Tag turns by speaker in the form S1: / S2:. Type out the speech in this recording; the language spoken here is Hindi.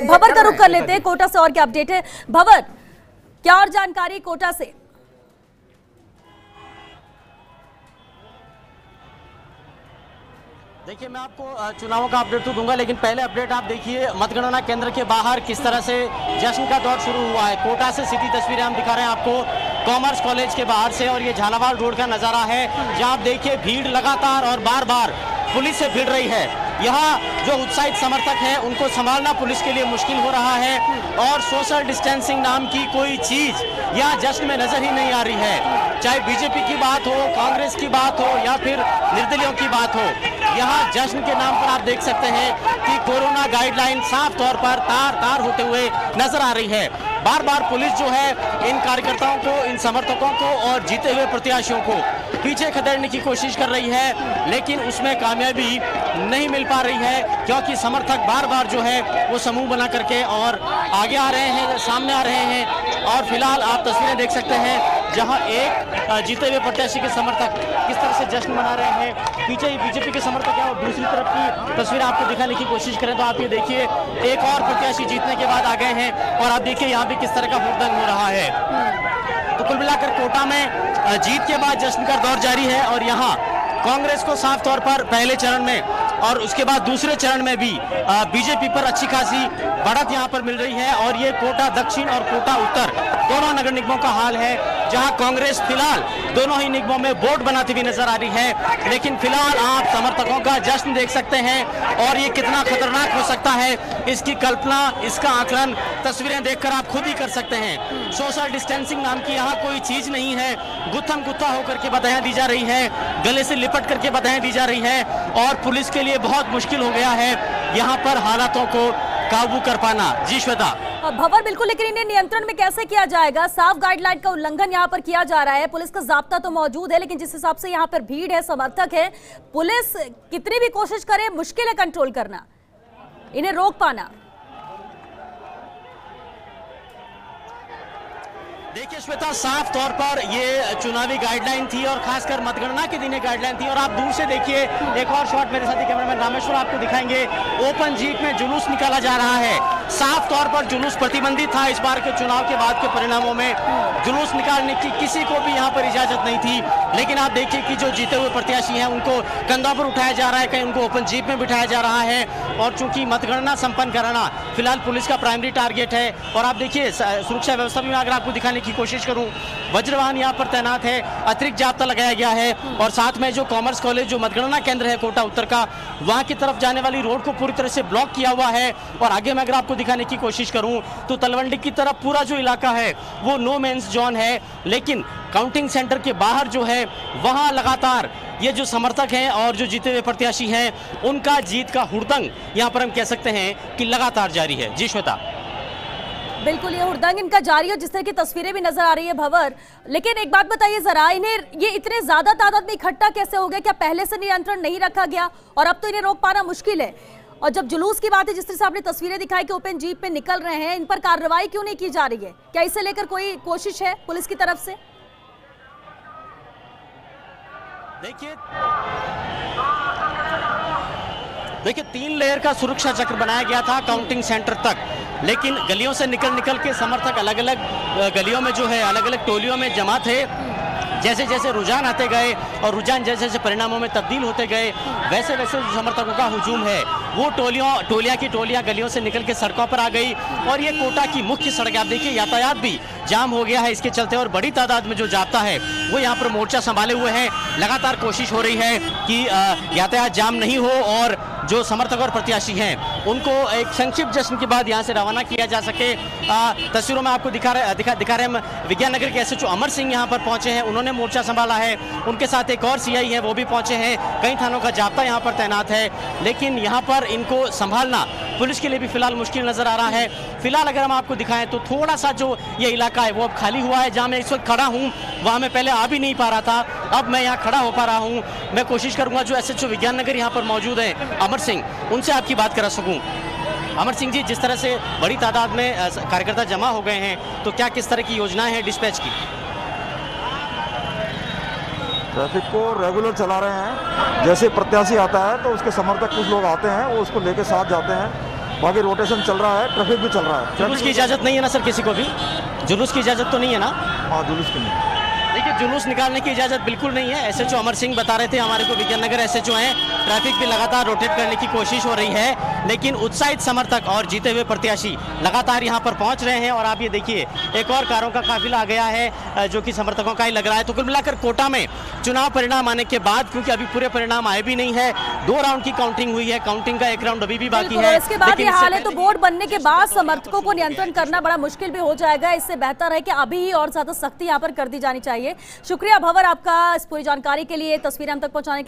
S1: भवर का रुख कर लेते हैं, कोटा से और क्या अपडेट है। भवर, क्या और जानकारी कोटा से?
S2: देखिए, मैं आपको चुनावों का अपडेट तो दूंगा, लेकिन पहले अपडेट आप देखिए मतगणना केंद्र के बाहर किस तरह से जश्न का दौर शुरू हुआ है। कोटा से सीधी तस्वीरें हम दिखा रहे हैं आपको कॉमर्स कॉलेज के बाहर से, और ये झालावाड़ रोड का नज़ारा है जहां आप देखिए भीड़ लगातार और बार बार पुलिस से भिड़ रही है। यहाँ जो उत्साहित समर्थक हैं उनको संभालना पुलिस के लिए मुश्किल हो रहा है, और सोशल डिस्टेंसिंग नाम की कोई चीज़ यहाँ जश्न में नजर ही नहीं आ रही है। चाहे बीजेपी की बात हो, कांग्रेस की बात हो या फिर निर्दलीयों की बात हो, यहाँ जश्न के नाम पर आप देख सकते हैं कि कोरोना गाइडलाइन साफ तौर पर तार तार होते हुए नजर आ रही है। बार बार पुलिस जो है इन कार्यकर्ताओं को, इन समर्थकों को और जीते हुए प्रत्याशियों को पीछे खदेड़ने की कोशिश कर रही है, लेकिन उसमें कामयाबी नहीं मिल पा रही है, क्योंकि समर्थक बार बार जो है वो समूह बना करके और आगे आ रहे हैं, सामने आ रहे हैं। और फिलहाल आप तस्वीरें देख सकते हैं जहां एक जीते हुए प्रत्याशी के समर्थक किस तरह से जश्न मना रहे हैं, पीछे ही बीजेपी के समर्थक हैं, और दूसरी तरफ की तस्वीर आपको दिखाने की कोशिश करें तो आप ये देखिए एक और प्रत्याशी जीतने के बाद आ गए हैं, और आप देखिए यहाँ भी किस तरह का हुड़दंग हो रहा है। तो कुल मिलाकर कोटा में जीत के बाद जश्न का दौर जारी है, और यहाँ कांग्रेस को साफ तौर पर पहले चरण में और उसके बाद दूसरे चरण में भी बीजेपी पर अच्छी खासी बढ़त यहां पर मिल रही है। और ये कोटा दक्षिण और कोटा उत्तर दोनों नगर निगमों का हाल है, जहां कांग्रेस फिलहाल दोनों ही निगमों में बोर्ड बनाती हुई नजर आ रही है। लेकिन फिलहाल आप समर्थकों का जश्न देख सकते हैं, और ये कितना खतरनाक हो सकता है इसकी कल्पना, इसका आकलन तस्वीरें देखकर आप खुद ही कर सकते हैं। सोशल डिस्टेंसिंग नाम की यहाँ कोई चीज नहीं है, गुत्थम गुत्था होकर के बधाइयां दी जा रही है, गले से लिपट करके बधाइयां दी जा रही है, और पुलिस के लिए बहुत मुश्किल हो गया है यहाँ पर हालातों को काबू कर पाना। जी श्वेता।
S1: भवर, बिल्कुल, लेकिन इन्हें नियंत्रण में कैसे किया जाएगा? साफ गाइडलाइन का उल्लंघन यहाँ पर किया जा रहा है, पुलिस का जाब्ता तो मौजूद है, लेकिन जिस हिसाब से यहाँ पर भीड़ है, समर्थक है, पुलिस कितनी भी कोशिश करे मुश्किल है कंट्रोल करना, इन्हें रोक पाना।
S2: देखिए श्वेता, साफ तौर पर ये चुनावी गाइडलाइन थी, और खासकर मतगणना के दिन गाइडलाइन थी। और आप दूर से देखिए एक और शॉट मेरे साथी कैमरामैन रामेश्वर आपको दिखाएंगे, ओपन जीप में जुलूस निकाला जा रहा है। साफ तौर पर जुलूस प्रतिबंधित था। इस बार के चुनाव के बाद के परिणामों में जुलूस निकालने की किसी को भी यहाँ पर इजाजत नहीं थी, लेकिन आप देखिए कि जो जीते हुए प्रत्याशी हैं उनको कंधों पर उठाया जा रहा है, कहीं उनको ओपन जीप में बिठाया जा रहा है। और चूंकि मतगणना संपन्न कराना फिलहाल पुलिस का प्राइमरी टारगेट है, और आप देखिए सुरक्षा व्यवस्था भी अगर आपको दिखाने की कोशिश करूं, वज्रवाहन यहाँ पर तैनात है, अतिरिक्त जाब्ता लगाया गया है, और साथ में जो कॉमर्स कॉलेज जो मतगणना केंद्र है कोटा उत्तर का, वहां की तरफ जाने वाली रोड को पूरी तरह से ब्लॉक किया हुआ है। और आगे मैं अगर आपको दिखाने की कोशिश करूं तो तलवंडी की तरफ पूरा जो इलाका है वो नो मेंस जोन है, लेकिन काउंटिंग सेंटर के बाहर जो है वहां लगातार ये जो समर्थक हैं और जो जीते हुए प्रत्याशी हैं उनका जीत का हुड़दंग यहाँ पर हम कह सकते हैं कि लगातार जारी है। जी श्वेता।
S1: बिल्कुल, ये हुड़दंग इनका जारी है, जिस तरह की तस्वीरें भी नजर आ रही है भवर। लेकिन एक बात बताइए जरा, इन्हें ये इतने ज्यादा तादाद में इकट्ठा कैसे हो गया? क्या पहले से नियंत्रण नहीं रखा गया और अब तो इन्हें रोक पाना मुश्किल है? और जब जुलूस की बात है, जिस तरह से आपने तस्वीरें दिखाई कि ओपन जीप पे निकल रहे हैं, इन पर कार्रवाई क्यों नहीं की जा रही है? क्या इसे लेकर कोई कोशिश है पुलिस की तरफ से?
S2: देखिए 3 लेयर का सुरक्षा चक्र बनाया गया था काउंटिंग सेंटर तक, लेकिन गलियों से निकल के समर्थक अलग अलग गलियों में जो है अलग अलग टोलियों में जमा थे। जैसे जैसे रुझान आते गए और रुझान जैसे जैसे परिणामों में तब्दील होते गए, वैसे वैसे जो समर्थकों का हुजूम है वो टोलियां की टोलियां गलियों से निकल के सड़कों पर आ गई। और ये कोटा की मुख्य सड़क, आप देखिए यातायात भी जाम हो गया है इसके चलते, और बड़ी तादाद में जो जाब्ता है वो यहाँ पर मोर्चा संभाले हुए हैं। लगातार कोशिश हो रही है कि यातायात जाम नहीं हो और जो समर्थक और प्रत्याशी हैं उनको एक संक्षिप्त जश्न के बाद यहाँ से रवाना किया जा सके। तस्वीरों में आपको दिखा रहे हम विज्ञान नगर के एसएचओ अमर सिंह यहाँ पर पहुंचे हैं, उन्होंने मोर्चा संभाला है। उनके साथ एक और सीआई है, वो भी पहुंचे हैं। कई थानों का जाब्ता यहाँ पर तैनात है, लेकिन यहाँ पर इनको संभालना पुलिस के लिए भी फिलहाल मुश्किल नजर आ रहा है। फिलहाल अगर हम आपको दिखाएं तो थोड़ा सा जो ये इलाका है वो अब खाली हुआ है। जहाँ मैं इस वक्त खड़ा हूँ वहाँ मैं पहले आ भी नहीं पा रहा था, अब मैं यहाँ खड़ा हो पा रहा हूँ। मैं कोशिश करूँगा जो एसएचओ विज्ञान नगर यहाँ पर मौजूद है अमर सिंह, उनसे आपकी बात करा सकूँ। अमर सिंह जी, जिस तरह से बड़ी तादाद में कार्यकर्ता जमा हो गए हैं, तो क्या किस तरह की योजनाएं हैं डिस्पैच की?
S3: ट्रैफिक को रेगुलर चला रहे हैं। जैसे प्रत्याशी आता है तो उसके समर्थक कुछ लोग आते हैं, वो उसको लेके साथ जाते हैं। बाकी रोटेशन चल रहा है, ट्रैफिक भी चल रहा है।
S2: जुलूस की इजाजत नहीं है ना सर किसी को भी? जुलूस की इजाजत तो नहीं है ना?
S3: हाँ, जुलूस की नहीं।
S2: देखिए, जुलूस निकालने की इजाजत बिल्कुल नहीं है। एसएचओ अमर सिंह बता रहे थे हमारे को, विजयनगर एसएचओ हैं, ट्रैफिक भी लगातार रोटेट करने की कोशिश हो रही है, लेकिन उत्साहित समर्थक और जीते हुए प्रत्याशी लगातार यहां पर पहुंच रहे हैं। और आप ये देखिए, एक और कारों का काफिला आ गया है जो कि समर्थकों का ही लग रहा है। तो कुल मिलाकर कोटा में चुनाव परिणाम आने के बाद, क्योंकि अभी पूरे परिणाम आए भी नहीं है, 2 राउंड की काउंटिंग हुई है, काउंटिंग का 1 राउंड अभी भी बाकी है।
S1: इसके बाद ये हाल है तो वोट बनने के बाद समर्थकों को नियंत्रण करना बड़ा मुश्किल भी हो जाएगा। इससे बेहतर है कि अभी ही और ज्यादा सख्ती यहाँ पर कर दी जानी चाहिए। शुक्रिया भंवर आपका इस पूरी जानकारी के लिए, तस्वीरें हम तक पहुंचाने